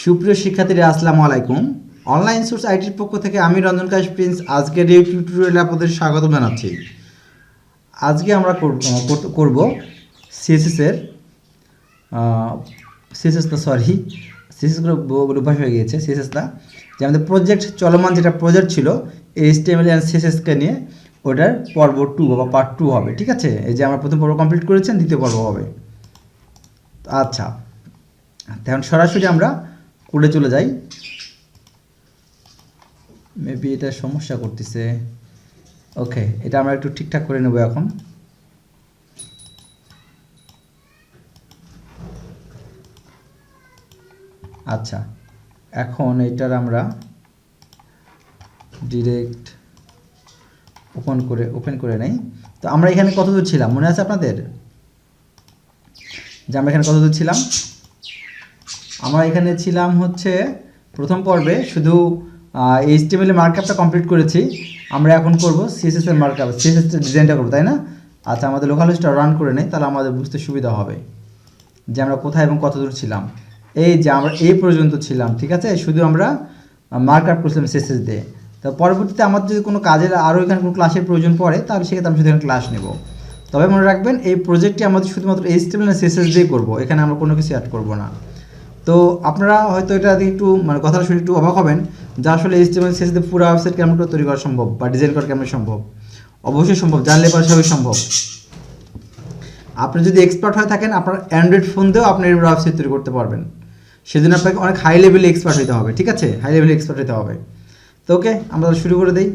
সুপ্রিয় শিক্ষার্থীরা আসসালামু আলাইকুম। অনলাইন সোর্স আইটির পক্ষ থেকে আমি রঞ্জন কাশ প্রিন্স আজকের এই টিউটোরিয়ালে আপনাদের স্বাগত জানাচ্ছি। আজকে আমরা করব সিএসএস এর সিএসএস গুলো অভ্যাস হয়ে গিয়েছে। সিএসএস না, যে আমাদের প্রজেক্ট চলমান যেটা প্রজেক্ট ছিল এইচটিএমএল এন্ড সিএসএসকে নিয়ে, ওটার পর্ব 2 বা পার্ট 2 হবে। ঠিক আছে, এই যে আমরা প্রথম পর্ব কমপ্লিট করেছেন, দ্বিতীয় পর্ব হবে। আচ্ছা, এখন সরাসরি আমরা কোডে চলে যাই। মেবি এটা সমস্যা করতেছে। ওকে, এটা আমরা একটু ঠিকঠাক করে নেব এখন। আচ্ছা, এখন এটার আমরা ডিরেক্ট ওপেন করে নেই। তো আমরা এখানে কতদূর ছিলাম মনে আছে আপনাদের? যে আমরা এখানে কতদূর ছিলাম? আমরা এখানে ছিলাম হচ্ছে প্রথম পর্বে শুধু এইচটিএমএল এর মার্কআপটা কমপ্লিট করেছি। আমরা এখন করব সিএসএস এর মার্কআপ, সিএসএস এর ডিজাইনটা করব, তাই না? আচ্ছা, আমাদের লোকাল হোস্টটা রান করে নেই, তাহলে আমাদের বুঝতে সুবিধা হবে যে আমরা কোথায় এবং কতদূর ছিলাম। এই যে আমরা এই পর্যন্ত ছিলাম, ঠিক আছে, শুধু আমরা মার্কআপ করছিলাম সিএসএস দিয়ে। তো পরবর্তীতে আমার যদি কোনো কাজের আরও এখানে কোনো ক্লাসের প্রয়োজন পড়ে, তাহলে সেক্ষেত্রে আমি শুধু এখানে ক্লাস নেব। তবে মনে রাখবেন, এই প্রজেক্টটি আমাদের শুধুমাত্র এইচটিএমএল আর সিএসএস দিয়ে করব, এখানে আমরা কোনো কিছু অ্যাড করব না। তো আপনারা হয়তো এটা একটু কথাটা শুনে একটু অবাক হবেন যে আসলে এইচটিএমএল সিএসএস দিয়ে পুরো ওয়েবসাইট কেমন করে তৈরি করা সম্ভব বা ডিজাইন করা কেমন সম্ভব। অবশ্যই সম্ভব, জানলে পরে সবই সম্ভব। আপনি যদি এক্সপার্ট হয়ে থাকেন, আপনার অ্যান্ড্রয়েড ফোন দিয়েও আপনি এই ওয়েবসাইট তৈরি করতে পারবেন। সেজন্য আপনাকে অনেক হাই লেভেলে এক্সপার্ট হতে হবে। ঠিক আছে, হাই লেভেলে এক্সপার্ট হতে হবে। তো ওকে, আমরা শুরু করে দিই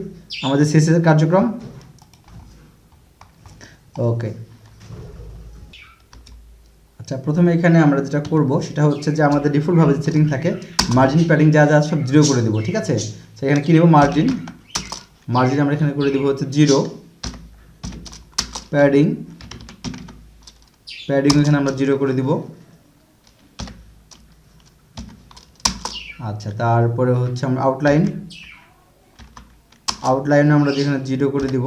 আমাদের সিএসএস এর কার্যক্রম। ওকে, আচ্ছা, প্রথমে এখানে আমরা যেটা করব সেটা হচ্ছে যে আমাদের ডিফল্টভাবে যে সেটিং থাকে, মার্জিন প্যাডিং যা যা সব 0 করে দেবো। ঠিক আছে, সেখানে কী নেব? মার্জিন আমরা এখানে করে দেবো হচ্ছে 0। প্যাডিং এখানে আমরা 0 করে দিব। আচ্ছা, তারপরে হচ্ছে আমরা আউটলাইন আমরা যেখানে 0 করে দিব।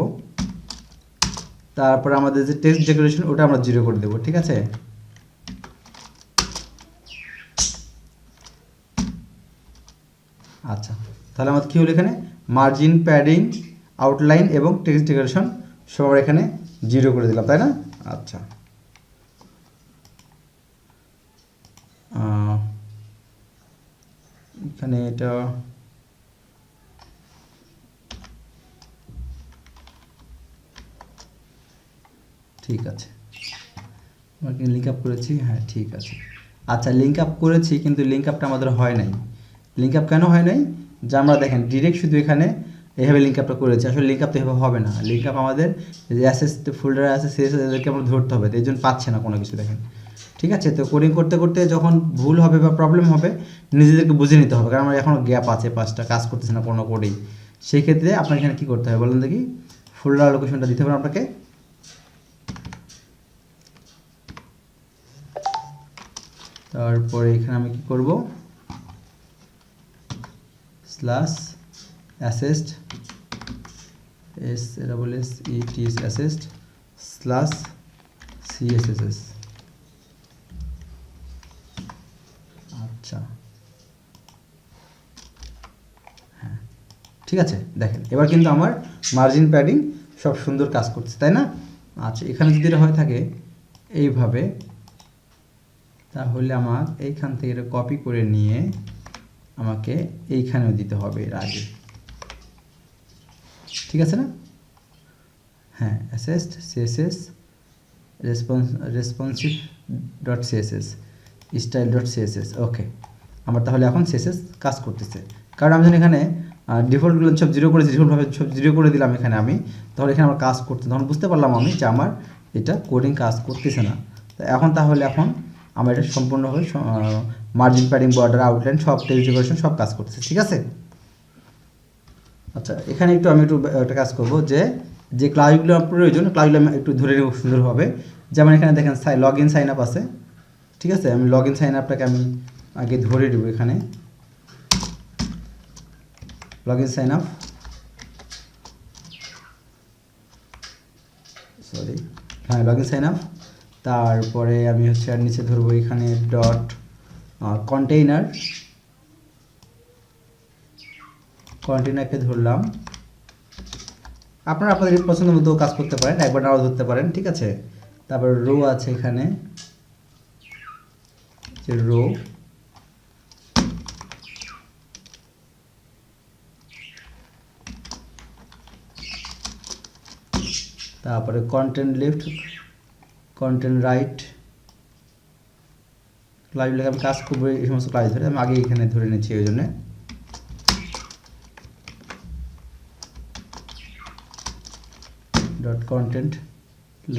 তারপরে আমাদের যে টেক্সট ডেকোরেশন, ওটা আমরা 0 করে দেবো। ঠিক আছে, আচ্ছা, তাহলে আমাদের কী হলো? এখানে মার্জিন, প্যাডিং, আউটলাইন এবং টেক্সট ডেকোরেশন সব আমরা এখানে 0 করে দিলাম, তাই না? আচ্ছা, এখানে এটা ঠিক আছে। আমরা কি লিঙ্ক আপ করেছি? হ্যাঁ, ঠিক আছে। আচ্ছা, লিঙ্ক আপ করেছি, কিন্তু লিঙ্ক আপটা আমাদের হয় নাই। লিঙ্ক আপ কেন হয় নাই? যে আমরা দেখেন ডিরেক্ট শুধু এখানে এইভাবে লিঙ্ক আপটা করেছি। আসলে লিঙ্ক আপ তো এভাবে হবে না। লিঙ্ক আপ আমাদের যে অ্যাসেস ফোল্ডারে আছে, এদেরকে আমরা ধরতে হবে, এই জন্য পাচ্ছে না কোনো কিছু। দেখেন, ঠিক আছে। তো কোডিং করতে করতে যখন ভুল হবে বা প্রবলেম হবে, নিজেদেরকে বুঝে নিতে হবে, কারণ আমার এখনও গ্যাপ আছে, 5টা কাজ করতেছে না কোনো কোডেই। সেই ক্ষেত্রে আপনার এখানে কী করতে হবে বলেন দেখি? ফোল্ডার লোকেশনটা দিতে হবে আপনাকে। তারপরে এখানে আমি কি করব? Slash asset asset slash CSS. আচ্ছা, হ্যাঁ, ঠিক আছে। দেখেন, এবার কিন্তু আমার মার্জিন, প্যাডিং সব সুন্দর কাজ করছে, তাই না? আচ্ছা, এখানে যদি এটা হয়ে থাকে এইভাবে, তাহলে আমার এইখান থেকে এটা কপি করে নিয়ে আমাকে এইখানেও দিতে হবে এর আগে। ঠিক আছে না? হ্যাঁ, assets CSS responsive dot CSS style dot CSS. Okay, আমার তাহলে এখন সিএসএস কাজ করতেছে, কারণ আমি যখন এখানে ডিফল্টগুলো সব 0 করেছি, ডিফল্টভাবে সব 0 করে দিলাম এখানে আমি, তাহলে এখানে আমার কাজ করতে, তখন বুঝতে পারলাম আমি যে আমার এটা কোডিং কাজ করতেছে না। তো এখন আমার এটা সম্পূর্ণভাবে মার্জিন, প্যাডিং, বর্ডার, আউটলাইন সব টেক্সট ডেকোরেশন সব কাজ করতেছে। ঠিক আছে। আচ্ছা, এখানে আমি একটা কাজ করব, যে ক্লাসগুলো প্রয়োজন, ক্লাসগুলো আমি একটু ধরে নেব সুন্দরভাবে। যেমন এখানে দেখেন লগ ইন সাইন আপ আছে। ঠিক আছে, আমি লগ ইন সাইন আপটাকে আমি আগে ধরে দেবো। এখানে লগ ইন সাইন আপ, হ্যাঁ, লগ ইন সাইন আপ। তারপরে আমি হচ্ছে আর নিচে ধরবো এখানে ডট কন্টেইনার কন্টেনারকে ধরলাম। আপনারা আপনাদের পছন্দ মতো কাজ করতে পারেন, একবার নাও ধরতে পারেন, ঠিক আছে। তারপর রো আছে এখানে, যে রো, তারপরে content left, content right, class লেখা আমি কাজ করবো এই সমস্ত ক্লাস ধরে আমি আগে এখানে ধরে নিচ্ছি ওই জন্য। Dot content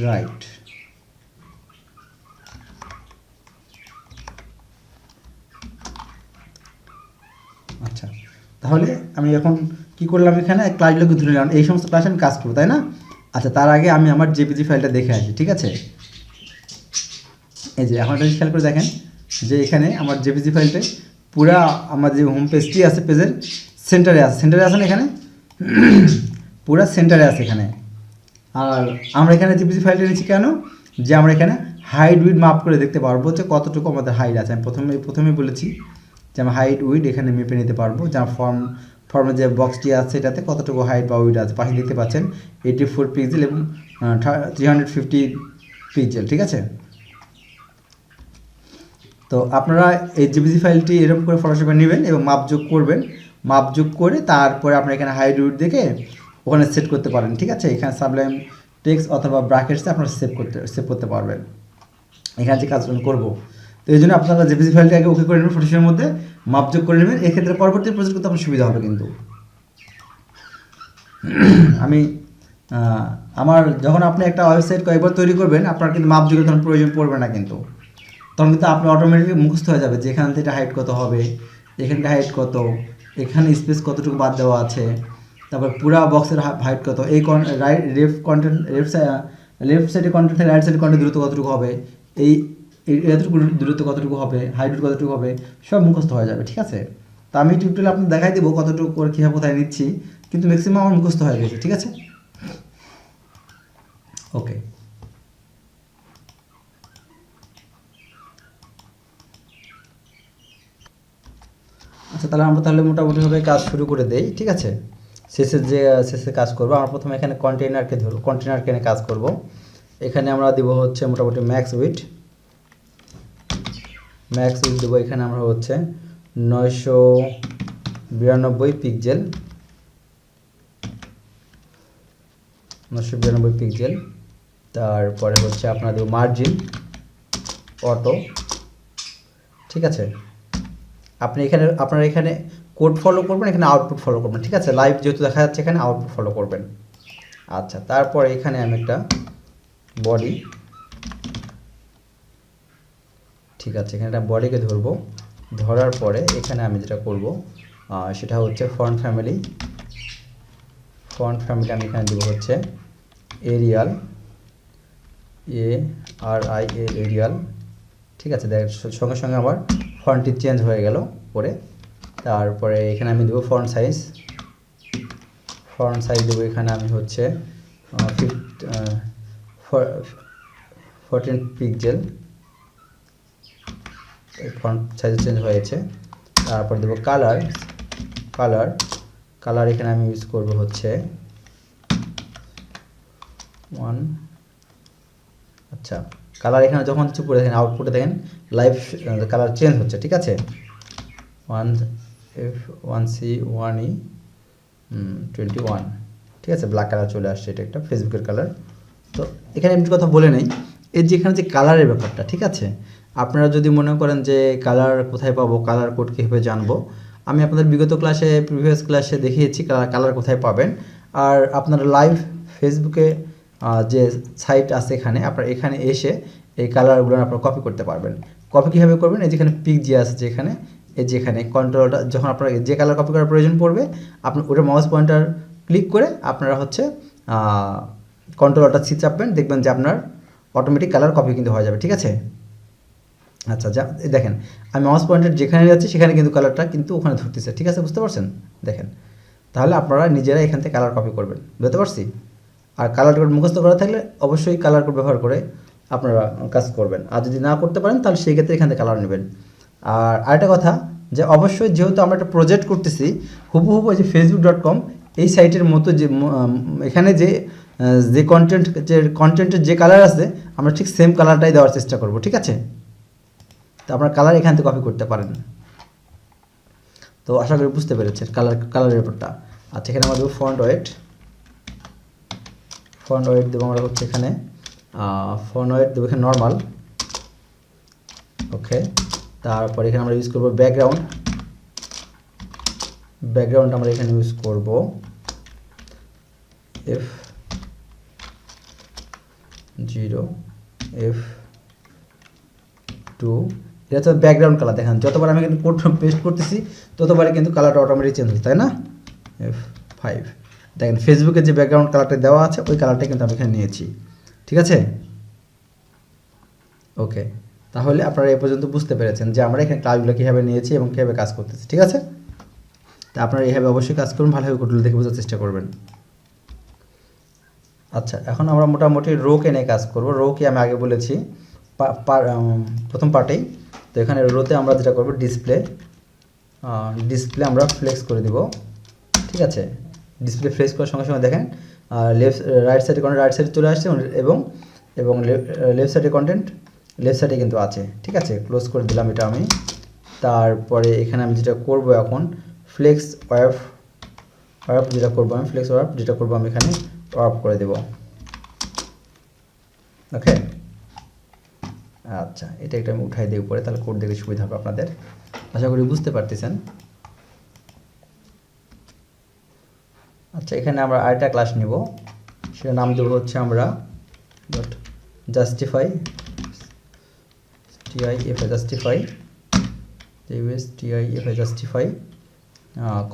right. আচ্ছা, তাহলে আমি এখন কি করলাম, এখানে ক্লাসগুলোকে ধরে নিলাম, এই সমস্ত ক্লাস আমি কাজ করবো, তাই না? আচ্ছা, তার আগে আমি আমার জেপিজি ফাইলটা দেখে আসি, ঠিক আছে। এই যে এখন একটা খেয়াল করে দেখেন যে এখানে আমার জেপিজি ফাইলটা পুরা আমার যে হোম পেজটি আছে পেজের সেন্টারে আছে, সেন্টারে আছে না এখানে, পুরা সেন্টারে আছে এখানে। আর আমরা এখানে জেপিজি ফাইলটা নিচ্ছি কেন, যে আমরা এখানে হাইট উইড মাপ করে দেখতে পারবো যে কতটুকু আমাদের হাইট আছে। আমি প্রথমে বলেছি যে আমরা হাইট উইড এখানে মেপে নিতে পারবো, যে আমার ফর্মের যে বক্সটি আছে এটাতে কতটুকু হাইট বা উইড আছে। পাশে দেখতে পাচ্ছেন 84 পিক্সেল এবং 350 পিক্সেল, ঠিক আছে। তো আপনারা এই জেপিজি ফাইলটি এরকম করে ফটোশপে নেবেন এবং মাপযোগ করবেন, মাপযোগ করে তারপরে আপনারা এখানে হাইট উইড দেখে ওখানে সেট করতে পারেন, ঠিক আছে। এখানে সাবলাইম টেক্সট অথবা ব্র্যাকেটসে আপনারা সেভ করতে পারবেন এখানে যে কাজগুলো করবো। তো এই জন্য আপনারা জেপিজি ফাইলটাকে ওকে করে নেবেন, ফটোশপের মধ্যে মাপযোগ করে নেবেন, এক্ষেত্রে পরবর্তী প্রজেক্ট করতে আপনার সুবিধা হবে। কিন্তু আমি আমার যখন আপনি একটা ওয়েবসাইট কয়েকবার তৈরি করবেন, আপনার কিন্তু মাপযোগের তখন প্রয়োজন পড়বে না, কিন্তু তখন কিন্তু আপনি অটোমেটিকলি মুখস্থ হয়ে যাবে যে এখান থেকে হাইট কত হবে, এখানটা হাইট কত, এখানে স্পেস কতটুকু বাদ দেওয়া আছে, তারপর পুরা বক্সের হাইট কত, এই লেফট সাইডে কন্টেন্ট থেকে রাইট সাইডে কন্টেন্ট দূরত্ব কতটুকু হবে, এই এতটুকু দূরত্ব কতটুকু হবে, হাইট কতটুকু হবে, সব মুখস্থ হয়ে যাবে, ঠিক আছে। তো আমি টিউটোরিয়ালে আপনাকে দেখাই দেবো কতটুকু করে কীভাবে কোথায় নিচ্ছি, কিন্তু ম্যাক্সিমাম আমার মুখস্থ হয়ে গেছে, ঠিক আছে। ওকে, আচ্ছা, তাহলে আমরা মোটামুটিভাবে কাজ শুরু করে দেই, ঠিক আছে। শেষে কাজ করবো আমরা প্রথমে এখানে কন্টেনারকে ধরবো, কন্টেনারকে নিয়ে কাজ করব। এখানে আমরা দেবো হচ্ছে মোটামুটি ম্যাক্স উইড দেবো, এখানে আমরা হচ্ছে 992 পিক্সেল, 992 পিক্সেল। তারপরে হচ্ছে আপনারা দেবো মার্জিন অটো, ঠিক আছে। আপনারা এখানে কোড ফলো করবেন, এখানে আউটপুট ফলো করবেন, ঠিক আছে। লাইভ যেহেতু দেখা যাচ্ছে এখানে আউটপুট ফলো করবেন। আচ্ছা, তারপরে এখানে আমি একটা বডি, ঠিক আছে, এখানে একটা বডিকে ধরবো। ধরার পরে এখানে আমি যেটা করব সেটা হচ্ছে ফন্ট ফ্যামিলি আমি এখানে দেবো হচ্ছে এরিয়াল, এরিয়াল, ঠিক আছে। সঙ্গে সঙ্গে আমার ফন্টটি চেঞ্জ হয়ে গেল পরে। তারপরে এখানে আমি দেবো ফন্ট সাইজ দেবো এখানে আমি হচ্ছে 14 পিক্সেল, ফন্ট সাইজ চেঞ্জ হয়েছে। তারপর দেবো কালার এখানে আমি ইউজ করব হচ্ছে 1। আচ্ছা, কালার এখানে যখন কিছু পড়ে দেখেন আউটপুটে দেখেন লাইভ কালার চেঞ্জ হচ্ছে, ঠিক আছে। 1C1E21, ঠিক আছে, ব্ল্যাক কালার চলে আসছে, এটা একটা ফেসবুকের কালার। তো এখানে এমনি কথা বলে নেই, এই যে এখানে যে কালারের ব্যাপারটা, ঠিক আছে। আপনারা যদি মনে করেন যে কালার কোথায় পাবো, কালার কোড কীভাবে জানবো, আমি আপনাদের প্রিভিয়াস ক্লাসে দেখিয়েছি কালার কোথায় পাবেন। আর আপনারা লাইভ ফেসবুকে যে সাইট আছে এখানে আপনারা এখানে এসে এই কালারগুলো আপনারা কপি করতে পারবেন। কপি কীভাবে করবেন, এই যেখানে পিকজি আছে যেখানে, এই যেখানে কন্ট্রোলটা যখন আপনার যে কালার কপি করার প্রয়োজন পড়বে আপনি ওটা মাউস পয়েন্টার ক্লিক করে আপনারা হচ্ছে কন্ট্রোলটা চাপবেন, দেখবেন যে আপনার অটোমেটিক কালার কপি কিন্তু হয়ে যাবে, ঠিক আছে। আচ্ছা, দেখেন আমি মাউস পয়েন্টার যেখানে যাচ্ছি সেখানে কিন্তু কালারটা কিন্তু ওখানে ধরতেছে, ঠিক আছে, বুঝতে পারছেন। দেখেন, তাহলে আপনারা নিজেরা এখান থেকে কালার কপি করবেন, বুঝতে পারছি। আর কালার কোড মুখস্থ করা থাকলে অবশ্যই কালার কোড ব্যবহার করে আপনারা কাজ করবেন। আর যদি না করতে পারেন তাহলে সেই ক্ষেত্রে এখান থেকে কালার নেবেন। আর আরেকটা কথা, যে অবশ্যই যেহেতু আমরা একটা প্রজেক্ট করতেছি হুবহু ওই যে facebook.com এই সাইটের মতো যে এখানে যে যে কন্টেন্টের যে কালার আছে আমরা ঠিক সেম কালারটাই দেওয়ার চেষ্টা করব, ঠিক আছে? তো আপনার কালার এখান থেকে কপি করতে পারেন। তো আশা করি বুঝতে পেরেছেন কালারের ব্যাপারটা। আচ্ছা, এখানে আমরা দেবো ফন্ট ওয়েট দেবো আমরা হচ্ছে এখানে ফন্ট ওয়েট দেবো এখানে নর্মাল। ওকে, তারপর এখানে আমরা ইউজ করবো ব্যাকগ্রাউন্ড আমরা এখানে ইউজ করব F0 F2। এটা হচ্ছে ব্যাকগ্রাউন্ড কালার। দেখেন যতবার আমি কিন্তু কোড পেস্ট করতেছি ততবারই কিন্তু কালারটা অটোমেটিক চেঞ্জ হচ্ছে, তাই না? F5 দেখেন ফেসবুকের যে ব্যাকগ্রাউন্ড কালারটা দেওয়া আছে ওই কালারটা কিন্তু আমি এখানে নিয়েছি, ঠিক আছে? ওকে, তাহলে আপনারা এই পর্যন্ত বুঝতে পেরেছেন যে আমরা এখানে ক্লাসগুলো কীভাবে নিয়েছি এবং কীভাবে কাজ করতেছি, ঠিক আছে? তা আপনারা এইভাবে অবশ্যই কাজ করুন, ভালোভাবে কোডগুলো দেখে বোঝার চেষ্টা করবেন। আচ্ছা, এখন আমরা মোটামুটি রোকে নিয়ে কাজ করব। রোকে আমি আগে বলেছি প্রথম পার্টেই। তো এখানে রোতে আমরা যেটা করব ডিসপ্লে আমরা ফ্লেক্স করে দিব, ঠিক আছে? ডিসপ্লে ফ্লেক্স করার সঙ্গে সঙ্গে দেখেন রাইট সাইডে চলে আসছে এবং লেফট সাইডে কন্টেন্ট লেফট সাইডে কিন্তু আছে, ঠিক আছে? ক্লোজ করে দিলাম এটা আমি। তারপরে এখানে আমি যেটা করব এখন ফ্লেক্স ওয়ার্প যেটা করব আমি এখানে ওয়ার্প করে দেব। ওকে, আচ্ছা, এটা একটা আমি উঠাই দিই উপরে, তাহলে কোড দেখতে সুবিধা হবে আপনাদের। আশা করি বুঝতে পারতেছেন। আচ্ছা, এখানে আমরা আরেকটা ক্লাস নিব, সেটা নাম দেবো হচ্ছে আমরা justify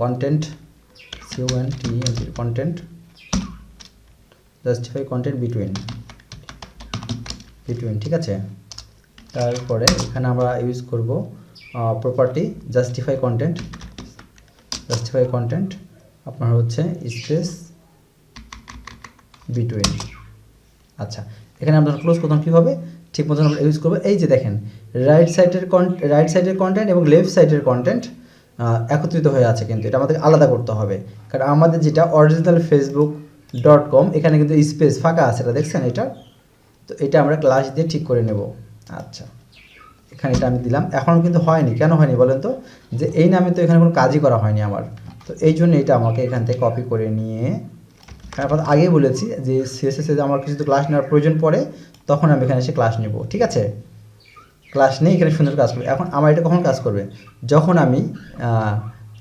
content justify content between, ঠিক আছে? তারপরে এখানে আমরা ইউজ করব প্রপার্টি জাস্টিফাই কন্টেন্ট আপনার হচ্ছে স্পেস বিটুইন। আচ্ছা, এখানে আমরা ক্লোজ করতাম কীভাবে ঠিক মতন আমরা ইউজ করবো। এই যে দেখেন রাইট সাইডের কন্টেন্ট এবং লেফট সাইডের কন্টেন্ট একত্রিত হয়ে আছে, কিন্তু এটা আমাদের আলাদা করতে হবে, কারণ আমাদের যেটা অরিজিনাল facebook.com এখানে কিন্তু স্পেস ফাঁকা আছে, এটা দেখছেন এটা। তো এটা আমরা ক্লাস দিয়ে ঠিক করে নেব। আচ্ছা, এখানে এটা আমি দিলাম। এখনও কিন্তু হয়নি, কেন হয়নি বলেন তো? যে এই নামে তো এখানে কোনো কাজই করা হয়নি আমার, তো এই জন্য এটা আমাকে এখান থেকে কপি করে নিয়ে, তারপর আগেই বলেছি যে সিএসএসে আমার কিছু তো ক্লাস নেওয়ার প্রয়োজন পড়ে তখন আমি এখানে এসে ক্লাস নেব, ঠিক আছে? ক্লাস নেই এখানে সুন্দর কাজ করবে। এখন আমার এটা কখন কাজ করবে? যখন আমি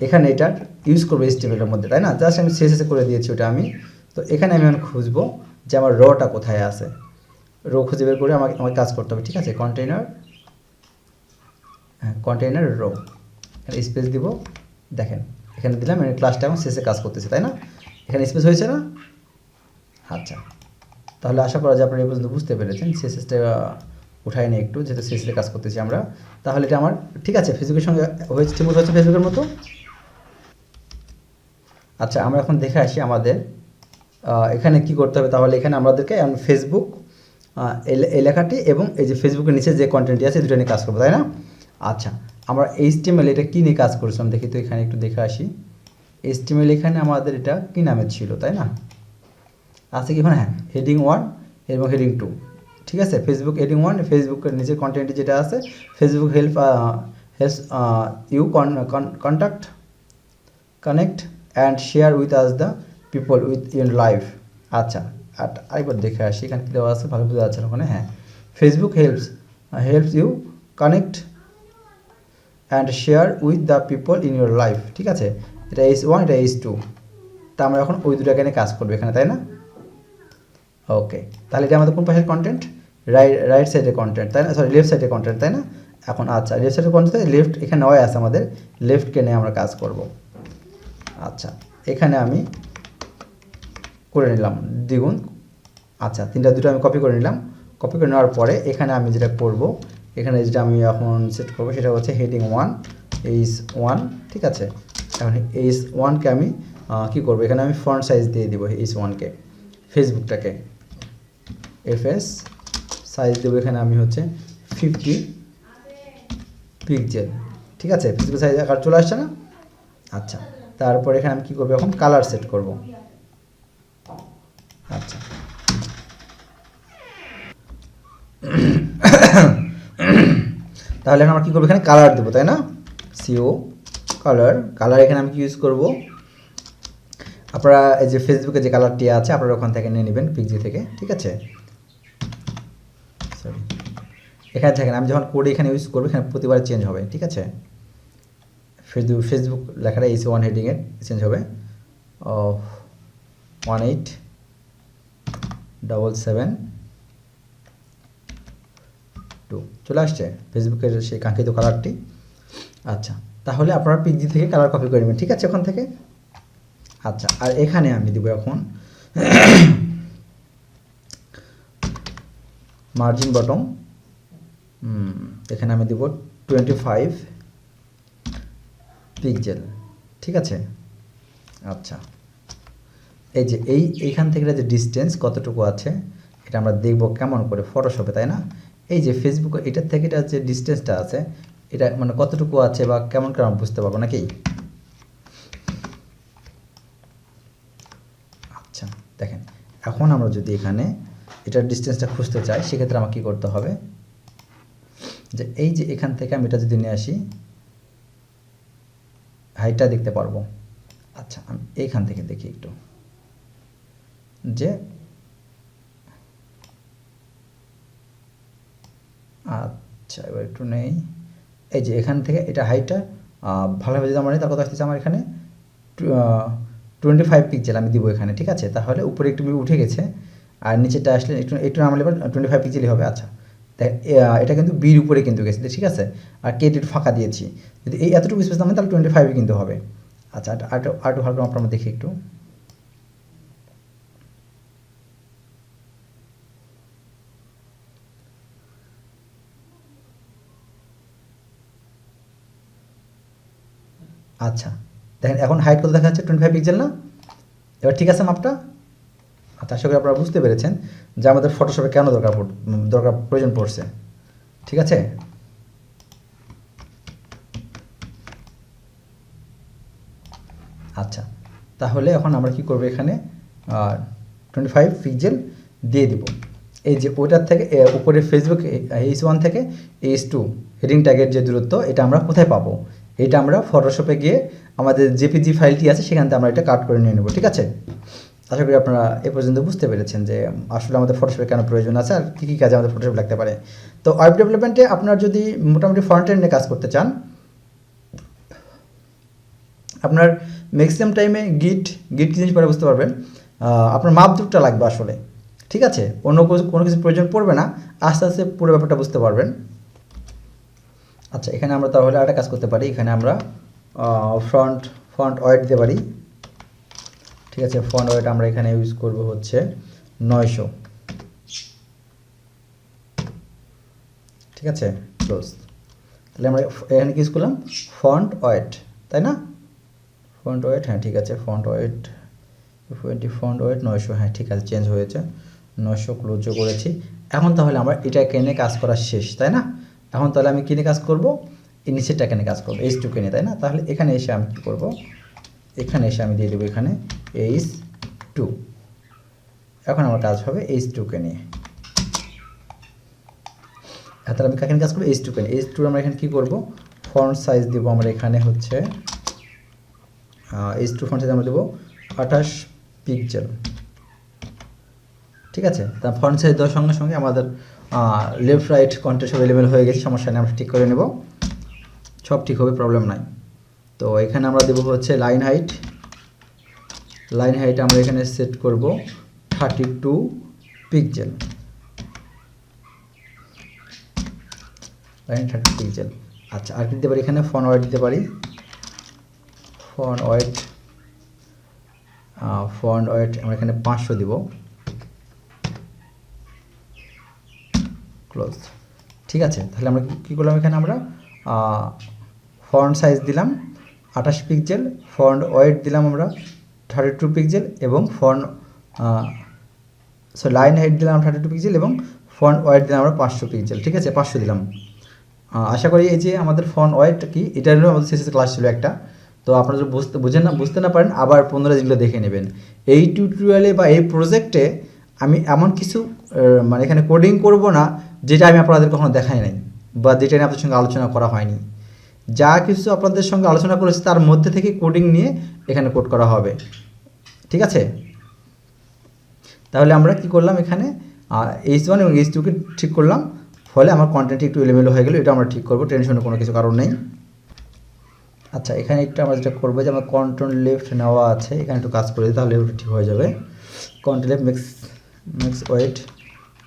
এখানে এটা ইউজ করবো HTML-এর মধ্যে, তাই না? জাস্ট আমি সিএসএসে করে দিয়েছি ওটা আমি। তো এখানে আমি এখন খুঁজবো যে আমার রটা কোথায় আছে, রো খুঁজে বের করে আমাকে কাজ করতে হবে, ঠিক আছে? কন্টেইনার রো, এখানে স্পেস দিব। দেখেন এখানে দিলাম, আমি ক্লাসটা এখন শেষে কাজ করতেছে, তাই না? এখানে স্পেস হয়েছে না? আচ্ছা, তাহলে আশা করা যায় আপনারা এই পর্যন্ত বুঝতে পেরেছেন। সিএসএসটা উঠাই নিই একটু, যেহেতু সিএসএসে কাজ করতেছি আমরা। তাহলে এটা আমার ঠিক আছে, ফেসবুকের সঙ্গে হয়েছে, ঠিক হচ্ছে ফেসবুকের মতো। আচ্ছা, আমরা এখন দেখে আসি আমাদের এখানে কি করতে হবে। তাহলে এখানে আমাদেরকে ফেসবুক এই লেখাটি এবং এই যে ফেসবুকের নিচে যে কন্টেন্টটি আছে দুটো নিয়ে কাজ করবো, তাই না? আচ্ছা, আমরা HTML এটা কী নিয়ে কাজ করেছিলাম দেখি তো, এখানে একটু দেখে আসি। HTML এখানে আমাদের এটা কী নামের ছিল, তাই না? আছে কি? হ্যাঁ, হেডিং 1 এবং হেডিং 2, ঠিক আছে? ফেসবুক হেডিং 1, ফেসবুকের নিচের কন্টেন্টটি যেটা আছে Facebook helps you connect and share with us the people with in life. আচ্ছা, আরেকবার দেখে আসি এখানে কী দেওয়া আছে, ভালো বোঝা যাচ্ছে ওখানে। হ্যাঁ, Facebook helps you connect and share with the people in your life, ঠিক আছে? এটা H1, এটা H2। তা আমরা এখন ওই দুটো এখানে কাজ করবো এখানে, তাই না? ওকে, তাহলে এটা আমাদের কোন পাশের কন্টেন্ট? রাইট সাইডের কন্টেন্ট, তাই না? সরি, লেফট সাইডের কন্টেন্ট, তাই না? এখন আচ্ছা, লেফট সাইডের কন্টেন্ট লেফট এখানে নয় আছে আমাদের, লেফটকে নিয়ে আমরা কাজ করব। আচ্ছা, এখানে আমি করে নিলাম দ্বিগুণ। আচ্ছা, দুটো আমি কপি করে নিলাম। কপি করে নেওয়ার পরে এখানে আমি যেটা করব, এখানে যেটা আমি এখন সেট করব সেটা হচ্ছে হেডিং 1 H1, ঠিক আছে? এখন H1কে আমি কী করবো, এখানে আমি ফন্ট সাইজ দিয়ে দিব H1কে, ফেসবুকটাকে FS সাইজ দেবো এখানে আমি হচ্ছে 50 পিক্সেল, ঠিক আছে, ফেসবুক সাইজ আকার চলে আসছে না। আচ্ছা, তারপর এখানে আমি কী করবো, এখন কালার সেট করব। আচ্ছা, তাহলে এখন আমরা কী করবো, এখানে কালার দেবো, তাই না? সিও কালার, কালার এখানে আমি কি ইউজ করব, আপনারা এই যে ফেসবুকে যে কালারটি আছে আপনারা ওখান থেকে নিয়ে নেবেন, পিক্সি থেকে, ঠিক আছে। সরি, এখানে থাকেন, আমি যখন কোড এখানে ইউজ করবো এখানে প্রতিবার চেঞ্জ হবে, ঠিক আছে। ফেসবুক লেখাটা AC1 হেডিংয়ের চেঞ্জ হবে। 18772 চলে আসছে ফেসবুকের সেই কাঙ্ক্ষিত কালারটি। আচ্ছা, তাহলে আপনারা পিক্সি থেকে কালার কপি করে নেবেন, ঠিক আছে, ওখান থেকে। আচ্ছা, আর এখানে আমি দেবো এখন মার্জিন বটম, এখানে আমি দেবো 25 পিক্সেল, ঠিক আছে। আচ্ছা, এই যে এইখান থেকে যে ডিস্টেন্স কতটুকু আছে এটা আমরা দেখব কেমন করে ফটোশপে, তাই না? এই যে ফেসবুকে এটার থেকে এটা যে ডিস্টেন্সটা আছে এটা মানে কতটুকু আছে বা কেমন করে আমরা বুঝতে পারবো নাকি? আচ্ছা, দেখেন, এখন আমরা যদি এখানে এটার ডিস্টেন্সটা খুঁজতে চাই সেক্ষেত্রে আমাকে কী করতে হবে, যে এই যে এখান থেকে আমি এটা যদি নিয়ে আসি হাইটটা দেখতে পারবো। আচ্ছা, আমি এইখান থেকে দেখি একটু, যে আচ্ছা এবার একটু নেই, এই যে এখান থেকে এটা হাইটটা ভালোভাবে যদি আমরা নিই তার কথা আসতেছে আমার এখানে 25 পিক্সেল আমি দিব এখানে, ঠিক আছে। তাহলে উপরে একটু উঠে গেছে আর নিচেটা আসলে একটু একটু নামলে এবার 25 পিক্সেলই হবে। আচ্ছা, এটা কিন্তু বির উপরে কিন্তু গেছে, ঠিক আছে। আর কেটে ফাঁকা দিয়েছি, যদি এই এতটুকু স্পেস নামে তাহলে 25 কিন্তু হবে। আচ্ছা, আরটু ভালো করে আমরা দেখি একটু। আচ্ছা, দেখেন এখন হাইট কত দেখা যাচ্ছে, 25 পিক্সেল না? এবার ঠিক আছে মাপটা? আচ্ছা, আশা করি আপনারা বুঝতে পেরেছেন যে আমাদের ফটোশপে কেন দরকার প্রয়োজন পড়ছে, ঠিক আছে। আচ্ছা, তাহলে এখন আমরা কি করব, এখানে 25 পিক্সেল দিয়ে দিব। এই যে ওইটার থেকে উপরে ফেসবুক H1 থেকে H2 হেডিং ট্যাগের যে দূরত্ব এটা আমরা কোথায় পাবো, এটা আমরা ফটোশপে গিয়ে আমাদের জেপিজি ফাইলটি আছে সেখান থেকে আমরা এটা কাট করে নিয়ে নেব, ঠিক আছে। আশা করি আপনারা এ পর্যন্ত বুঝতে পেরেছেন যে আসলে আমাদের ফটোশপে কেন প্রয়োজন আছে আর কী কী কাজে আমাদের ফটোশপ লাগতে পারে। তো ওয়েব ডেভেলপমেন্টে আপনার যদি মোটামুটি ফ্রন্ট এন্ডে কাজ করতে চান, আপনার ম্যাক্সিমাম টাইমে গিট কি জিনিস পরে বুঝতে পারবেন, আপনার মাপদূরটা লাগবে আসলে, ঠিক আছে। কোনো কিছু প্রয়োজন পড়বে না, আস্তে আস্তে পুরো ব্যাপারটা বুঝতে পারবেন। আচ্ছা, এখানে আমরা তাহলে আরেকটা কাজ করতে পারি, এখানে আমরা ফন্ট ওয়েট দিতে পারি, ঠিক আছে। ফন্ট ওয়েট আমরা এখানে ইউজ করব হচ্ছে 900, ঠিক আছে, ক্লোজ। তাহলে আমরা এখানে কি ইউজ করলাম, ফন্ট ওয়েট, তাই না? ফন্ট ওয়েট, হ্যাঁ ঠিক আছে, ফন্ট ওয়েট 900, হ্যাঁ ঠিক আছে, চেঞ্জ হয়েছে, 900 ক্লোজও করেছি। এখন তাহলে আমরা এটা কেনে কাজ করা শেষ, তাই না? এখন তাহলে আমি কিনে কাজ করব, এই নিচেরটা কেনে কাজ করবো, H2 কেনে, তাই না? তাহলে এখানে এসে আমি কী করবো, এখানে এসে আমি দিয়ে দেবো এখানে H2। এখন আমার কাজ হবে H2 কে নিয়ে। তাহলে আমি কাকে কাজ করবো, H2 কে নিয়ে। H2 আমরা এখানে কী করবো, ফন্ট সাইজ দেবো আমরা এখানে হচ্ছে H2 ফন্ট সাইজ আমরা দেবো 28 পিক্সেল, ঠিক আছে। তা ফন্ট সাইজ দেওয়ার সঙ্গে সঙ্গে আমাদের লেফট রাইট কন্ট্রাস্ট এভেলেবেল হয়ে গেছে, সমস্যা নেই, আমরা ঠিক করে নেব, সব ঠিক হবে, প্রবলেম নাই। তো এখানে আমরা দেবো হচ্ছে লাইন হাইট আমরা এখানে সেট করব 32 পিক্সেল, লাইন 32 পিক্সেল। আচ্ছা, আর কি দিতে পারি, এখানে ফন্ট ওয়েট দিতে পারি, ফন্ট ওয়েট আমরা এখানে 500 দিব, ক্লোজ, ঠিক আছে। তাহলে আমরা কী করলাম, এখানে আমরা ফন্ট সাইজ দিলাম 28 পিক্সেল, ফন্ট ওয়েট দিলাম আমরা 32 পিক্সেল এবং লাইন হাইট দিলাম 32 পিক্সেল এবং ফন্ট ওয়েট দিলাম আমরা 500 পিক্সেল, ঠিক আছে, 500 দিলাম। আশা করি এই যে আমাদের ফন্ট ওয়েট কি এটা হলো আমাদের সিএসএস ক্লাস ছিল একটা। তো আপনারা যদি বুঝতে না পারেন আবার 15 দিনগুলো দেখে নেবেন। এই টিউটোরিয়ালে বা এই প্রজেক্টে আমি এমন কিছু মানে এখানে কোডিং করব না যেটা আমি আপনাদের কখনো দেখাই নাই বা যেটা নিয়ে আপনাদের সঙ্গে আলোচনা করা হয়নি। যা কিছু আপনাদের সঙ্গে আলোচনা করেছি তার মধ্যে থেকে কোডিং নিয়ে এখানে কোড করা হবে, ঠিক আছে? তাহলে আমরা কি করলাম, এখানে H1 এবং H2কে ঠিক করলাম, ফলে আমার কন্টেন্টটি একটু এলোমেলো হয়ে গেল। এটা আমরা ঠিক করবো, টেনশনের কোনো কিছু কারণ নেই। আচ্ছা, এখানে একটু আমরা যেটা করবো যে আমার কন্ট্রোল লেফট নেওয়া আছে, এখানে একটু কাজ করে দিই, তাহলে ওটা ঠিক হয়ে যাবে। Control left max weight,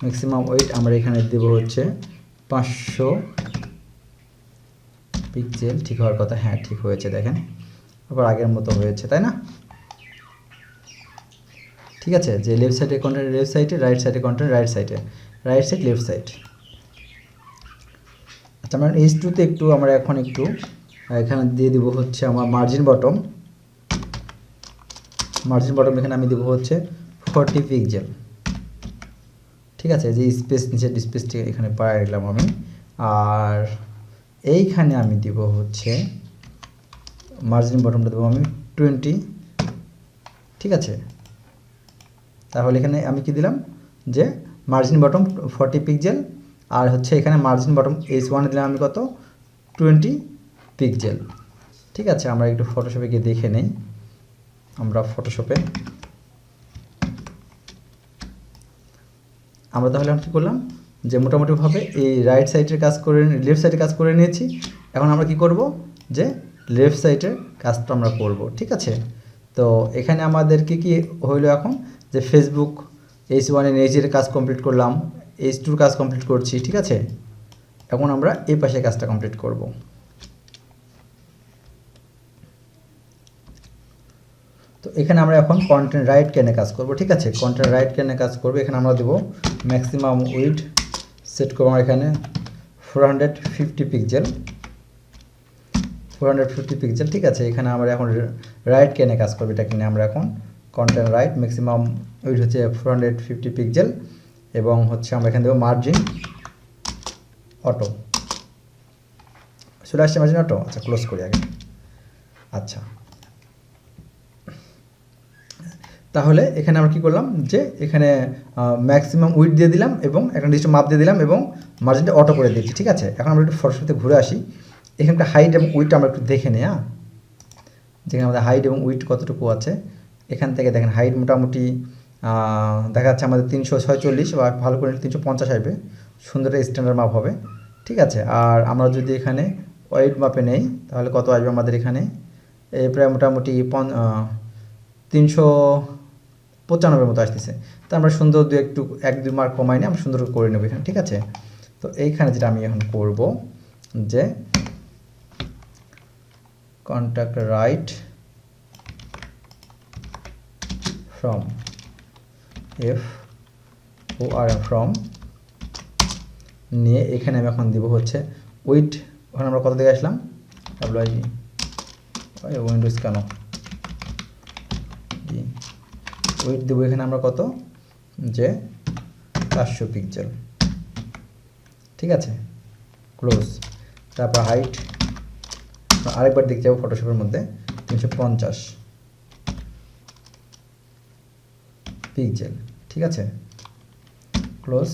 maximum weight আমরা এখানে দেবো হচ্ছে 500 পিক্সেল। ঠিক হওয়ার কথা, হ্যাঁ ঠিক হয়েছে, দেখেন আবার আগের মতো হয়েছে, তাই না? ঠিক আছে, যে লেফট সাইডে কন্টেন্ট লেফট সাইডে, রাইট সাইডে কন্টেন্ট রাইট সাইডে, রাইট সাইড লেফট সাইড। আচ্ছা, আমরা H2তে একটু আমরা এখন একটু এখানে দিয়ে দেবো হচ্ছে আমার মার্জিন বটম এখানে আমি দেবো হচ্ছে 40 পিক্সেল। ঠিক আছে, যে স্পেস নিচের স্পেসটি এখানে পায়ে দিলাম আমি, আর এইখানে আমি দিব হচ্ছে মার্জিন বটমটা দেবো আমি 20। ঠিক আছে, তাহলে এখানে আমি কি দিলাম যে মার্জিন বটম 40 পিক্সেল, আর হচ্ছে এখানে মার্জিন বটম H1 দিলাম আমি কত 20 পিক্সেল। ঠিক আছে, আমরা একটু ফটোশপে গিয়ে দেখে নেই। আমরা ফটোশপে আমরা তাহলে কী করলাম যে মোটামুটিভাবে এই রাইট সাইডের কাজ করে লেফট সাইডে কাজ করে নিয়েছি। এখন আমরা কি করব যে লেফট সাইডের কাজটা আমরা করব। ঠিক আছে, তো এখানে আমাদেরকে কি হইলো এখন যে ফেসবুক H1 এর এর কাজ কমপ্লিট করলাম, H2 কাজ কমপ্লিট করছি। ঠিক আছে, এখন আমরা এই পাশে কাজটা কমপ্লিট করব। তো এখানে আমরা এখন কন্টেন্ট রাইট কেনে কাজ করব। ঠিক আছে, কন্টেন্ট রাইট কেনে কাজ করব। এখানে আমরা দেব ম্যাক্সিমাম উইডথ সেট করব এখানে 450 পিক্সেল, 450 পিক্সেল। ঠিক আছে, এখানে আমরা এখন রাইট কেনে কাজ করব। এটা কিনে আমরা এখন কন্টেন্ট রাইট ম্যাক্সিমাম উইডথ হচ্ছে 450 পিক্সেল, এবং হচ্ছে আমরা এখানে দেব মার্জিন অটো। চলে আসছে মার্জিন অটো। আচ্ছা, ক্লোজ করি আগে। আচ্ছা, তাহলে এখানে আমরা কি করলাম যে এখানে ম্যাক্সিমাম উইডথ দিয়ে দিলাম এবং একটা নির্দিষ্ট মাপ দিয়ে দিলাম এবং মার্জিনটা অটো করে দিয়েছি। ঠিক আছে, এখন আমরা একটু ফটোশপে ঘুরে আসি। এখানটা হাইট এবং উইডথ আমরা একটু দেখে নিই। হ্যাঁ, যেখানে আমাদের হাইট এবং উইডথ কতটুকু আছে, এখান থেকে দেখেন হাইট মোটামুটি দেখা যাচ্ছে আমাদের 346, বা ভালো করে 350 আসবে, সুন্দর স্ট্যান্ডার্ড মাপ হবে। ঠিক আছে, আর আমরা যদি এখানে ওয়েট মাপে নেই তাহলে কত আসবে আমাদের এখানে, এই প্রায় মোটামুটি 395 মতো আসতেছে। তো আমরা সুন্দর একটু 1-2 মার্ক কমাই নিয়ে আমরা সুন্দর করে নেব এখানে। ঠিক আছে, তো এইখানে যেটা আমি এখন করব যে কন্ট্যাক্ট রাইট ফ্রম ফ্রম নিয়ে এখানে আমি এখন দিব হচ্ছে উইডথ। ওখানে আমরা কত দিকে আসলাম, উইন্ডোজ কেন উইডথ দেবো এখানে আমরা কত যে 500 পিক্সেল। ঠিক আছে, ক্লোজ। তারপর হাইট আরেকবার দেখতে যাবো ফটোশপের মধ্যে 350 পিক্সেল। ঠিক আছে, ক্লোজ।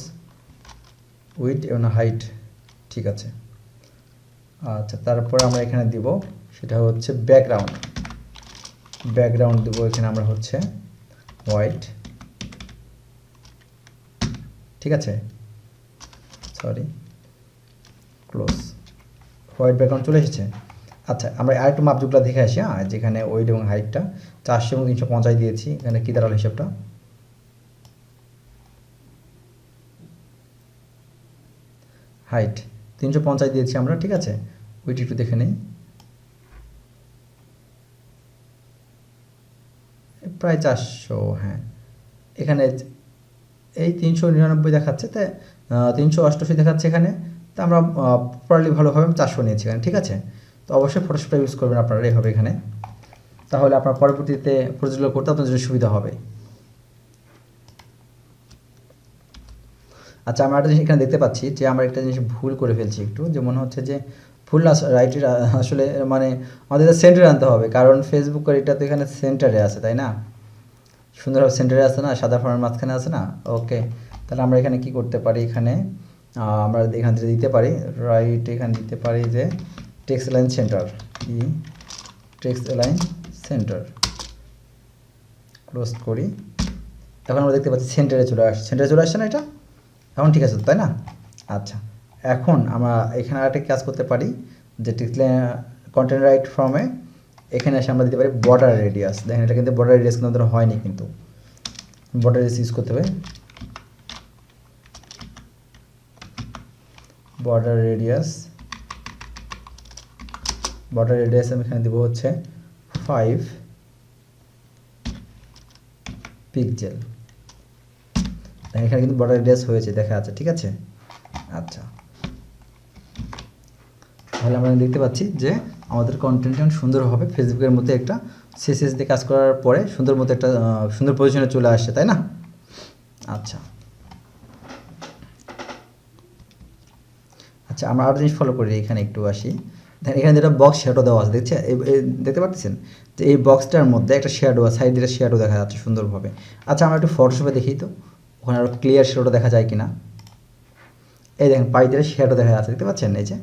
উইডথ এবং হাইট ঠিক আছে। আচ্ছা, তারপর আমরা এখানে দিব সেটা হচ্ছে ব্যাকগ্রাউন্ড দেবো এখানে আমরা হচ্ছে হোয়াইট। ঠিক আছে, সরি, ক্লোজ। হোয়াইট ব্যাকগ্রাউন্ড চলে এসেছে। আচ্ছা, আমরা আরেকটু মাপযুগটা দেখে আসি। হ্যাঁ, যেখানে ওয়েট এবং হাইটটা 400 এবং 350 দিয়েছি, এখানে কী দাঁড়ালো হিসাবটা, হাইট 350 দিয়েছি আমরা। ঠিক আছে, ওইটি একটু দেখে নেই, প্রায় 400। হ্যাঁ, এখানে এই 399 দেখাচ্ছে, তাই 388 দেখাচ্ছে এখানে। তা আমরা প্রপারলি ভালোভাবে 400 নিয়েছি এখানে। ঠিক আছে, তো অবশ্যই ফটোশপটা ইউজ করবেন আপনারা এইভাবে এখানে, তাহলে আপনার পরবর্তীতে প্রজেক্টগুলো করতে আপনার জন্য সুবিধা হবে। আচ্ছা, আমরা একটা জিনিস এখানে দেখতে পাচ্ছি যে আমরা একটা জিনিস ভুল করে ফেলছি একটু, যে মনে হচ্ছে যে ফুল রাইট, আসলে মানে আমাদের সেন্টারে আনতে হবে, কারণ ফেসবুকের এটা তো এখানে সেন্টারে আছে, তাই না? সুন্দরভাবে সেন্টারে আছে না, সাদা ফর্মের মাঝখানে আছে না। ওকে, তাহলে আমরা এখানে কি করতে পারি, এখানে আমরা এখান থেকে দিতে পারি রাইট, এখানে দিতে পারি যে টেক্সট লাইন সেন্টার, কি টেক্সট লাইন সেন্টার, ক্লোজ করি। এখন আমরা দেখতে পাচ্ছি সেন্টারে চলে আসছে না এটা? এখন ঠিক আছে, তাই না? আচ্ছা, এখন আমরা এখানে আরেকটা কাজ করতে পারি, যে টেক্সট লাইন কন্টেন্ট রাইট ফর্মে এখানে এসে আমরা দিতে পারি বর্ডার রেডিয়াস। দেখেন এটা কিন্তু বর্ডার রেডিয়াস কিন্তু আমাদের হয়নি, কিন্তু বর্ডার রেডিয়াস ইউজ করতে হবে। বর্ডার রেডিয়াস আমি এখানে দেবো হচ্ছে 5 পিক্সেল। এখানে কিন্তু বর্ডার রেডিয়াস হয়েছে, দেখা আছে, ঠিক আছে। আচ্ছা, তাহলে আমরা দেখতে পাচ্ছি যে আমাদের কন্টেন্ট সুন্দর হবে, ফেসবুকের মধ্যে একটা সিএসএস দিয়ে কাজ করার পরে সুন্দর মতো একটা সুন্দর পজিশনে চলে আসছে, তাই না? আচ্ছা আচ্ছা, আমরা আরও জিনিস ফলো করি, এখানে একটু আসি। দেখেন এখানে যেটা বক্স শ্যাডো দেওয়া আছে, দেখতে পাচ্ছেন যে এই বক্সটার মধ্যে একটা শ্যাডো, সাইড দিয়ে শ্যাডো দেখা যাচ্ছে সুন্দরভাবে। আচ্ছা, আমরা একটু ফটোশপে দেখি তো ওখানে আরও ক্লিয়ার শ্যাডো দেখা যায় কিনা। এই দেখেন পাই দিয়ে শ্যাডো দেখা যাচ্ছে, দেখতে পাচ্ছেন এই যে।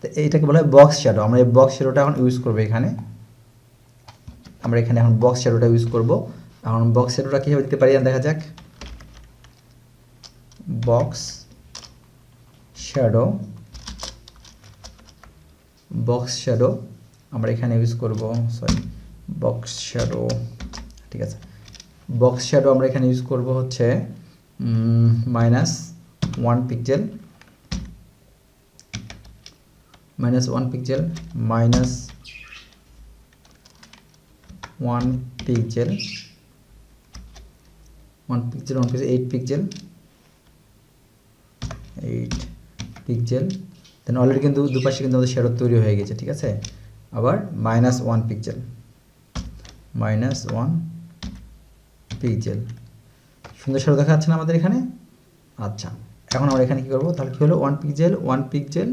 তো এইটাকে বলা হয় বক্স শ্যাডো। আমরা এই বক্স শ্যাডোটা এখন ইউজ করবো এখানে। আমরা এখানে এখন বক্স শ্যাডোটা ইউজ করবো। এখন বক্স শ্যাডোটা কীভাবে দিতে পারি দেখা যাক। বক্স শ্যাডো আমরা এখানে ইউজ করব, বক্স শ্যাডো, ঠিক আছে। বক্স শ্যাডো আমরা এখানে ইউজ করব হচ্ছে -1 pixel, -1 pixel, -1 pixel, 8 pixel, 8 pixel. Then already কিন্তু দুপাশে কিন্তু আমাদের শ্যাডো তৈরি হয়ে গেছে, ঠিক আছে। আবার -1 পিক্সেল, -1 পিক্সেল, সুন্দর শ্যাডো দেখা যাচ্ছে না আমাদের এখানে। আচ্ছা, এখন আমরা এখানে কী করবো, তাহলে কী হলো 1 পিক্সেল, 1 পিক্সেল,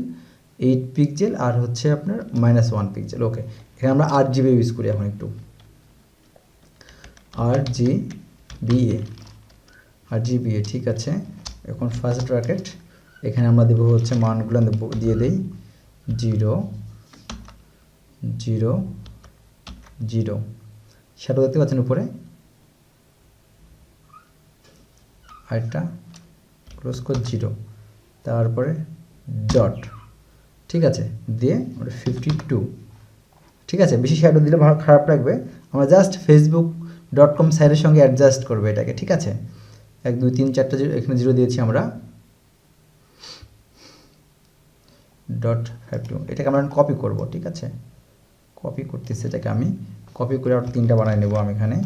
8 পিক্সেল, আর হচ্ছে আপনার -1 পিক্সেল। ওকে, এখানে আমরা RGB ইউজ করি এখন একটু, RGBA, ঠিক আছে। এখন ফার্স্ট ব্র্যাকেট এখানে আমরা দেবো হচ্ছে মানগুলো দিয়ে দেই 0 0 0। শ্যাডো দেখতে পাচ্ছেন উপরে, আরেকটা ক্লোজ করে 0, তারপরে ডট, ঠিক আছে, দিয়ে 52, ঠিক আছে। বেশি শ্যাডো দিলে ভালো খারাপ লাগবে, আমরা জাস্ট facebook.com সাইটের সঙ্গে অ্যাডজাস্ট করবো এটাকে, ঠিক আছে। 1 2 3 4টা এখানে 0 দিয়েছি আমরা, .52, এটাকে আমরা কপি করব, ঠিক আছে। কপি করতেছি, এটাকে আমি কপি করে আর 3টা বানাই নেব আমি এখানে।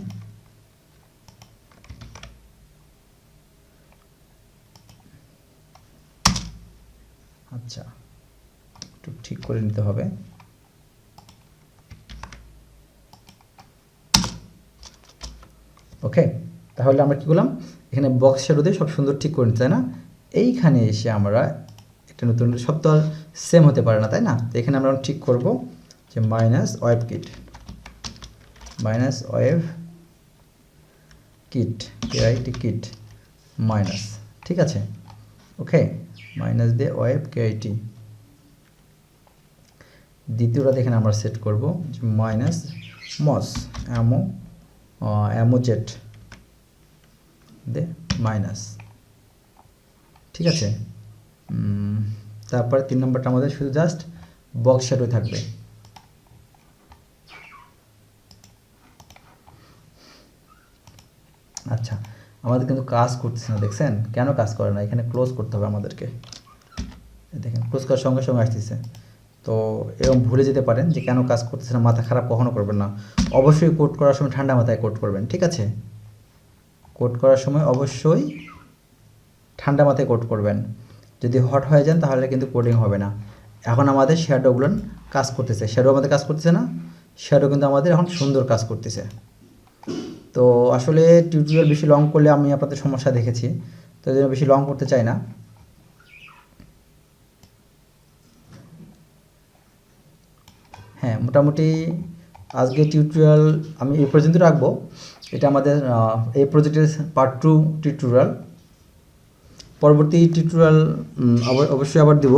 আচ্ছা, একটু ঠিক করে নিতে হবে। ওকে, তাহলে আমরা কি করলাম, এখানে বক্স শ্যাডো দিয়ে সব সুন্দর ঠিক করে নিতে, তাই না? এইখানে এসে আমরা একটা নতুন, সব তো আর সেম হতে পারে না, তাই না? তো এখানে আমরা ঠিক করব যে -WebKit, কিট মাইনাস, ঠিক আছে। ওকে, মাইনাস দিয়ে WebKit। দ্বিতীয়টা এখানে আমরা সেট করব যে -mos amozet দে মাইনাস, ঠিক আছে। তারপরে 3 নম্বরটা আমাদের শুধু জাস্ট বক্স শ্যাডো থাকবে। আচ্ছা, আমাদের কিন্তু কাজ করতেছে না, দেখছেন কেন কাজ করে না? এখানে ক্লোজ করতে হবে আমাদেরকে, দেখেন ক্লোজ করার সঙ্গে সঙ্গে আসতেছে। তো এরকম ভুলে যেতে পারেন যে কেন কাজ করতেছে না, মাথা খারাপ কখনো করবেন না। অবশ্যই কোড করার সময় ঠান্ডা মাথায় কোড করবেন, ঠিক আছে। কোড করার সময় অবশ্যই ঠান্ডা মাথায় কোড করবেন। যদি হট হয়ে যান তাহলে কিন্তু কোডিং হবে না। এখন আমাদের শ্যাডোগুলো কাজ করতেছে, শ্যাডো আমাদের কাজ করতেছে না, শ্যাডো কিন্তু আমাদের এখন সুন্দর কাজ করতেছে। তো আসলে টিউটোরিয়াল বেশি লং করলে আমি আপনাদের সমস্যা দেখেছি, তো এই জন্য বেশি লং করতে চাই না। হ্যাঁ, মোটামুটি আজকে টিউটোরিয়াল আমি এই পর্যন্ত রাখবো। এটা আমাদের এই প্রজেক্টের পার্ট 2 টিউটোরিয়াল। পরবর্তী টিউটোরিয়াল অবশ্যই আবার দেব।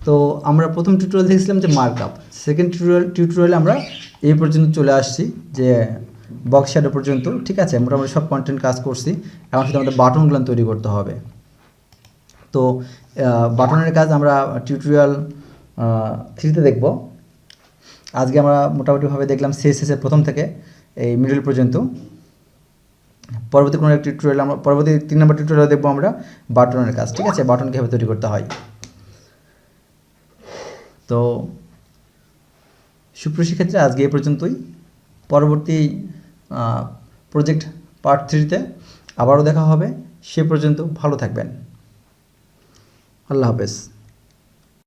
তো আমরা প্রথম টিউটোরিয়াল দেখছিলাম যে মার্কআপ, সেকেন্ড টিউটোরিয়ালে আমরা এই পর্যন্ত চলে আসছি, যে বক্স শ্যাডো পর্যন্ত। ঠিক আছে, মোটামুটি সব কন্টেন্ট কাজ করছি। এখন শুধু আমাদের বাটনগুলো তৈরি করতে হবে। তো বাটনের কাজ আমরা টিউটোরিয়াল 3তে দেখব। আজকে আমরা মোটামুটিভাবে দেখলাম CSS এর প্রথম থেকে এই মিডল পর্যন্ত। পরবর্তী কোনো একটা টিউটোরিয়াল আমরা পরবর্তী 3 নম্বর টিউটোরিয়াল দেখবো আমরা বাটনের কাজ। ঠিক আছে, বাটন কীভাবে তৈরি করতে হয়। তো সুপ্রিয় শিক্ষার্থী, আজকে এই পর্যন্তই। পরবর্তী প্রজেক্ট পার্ট 3তে আবারও দেখা হবে। সে পর্যন্ত ভালো থাকবেন। আল্লাহ হাফেজ।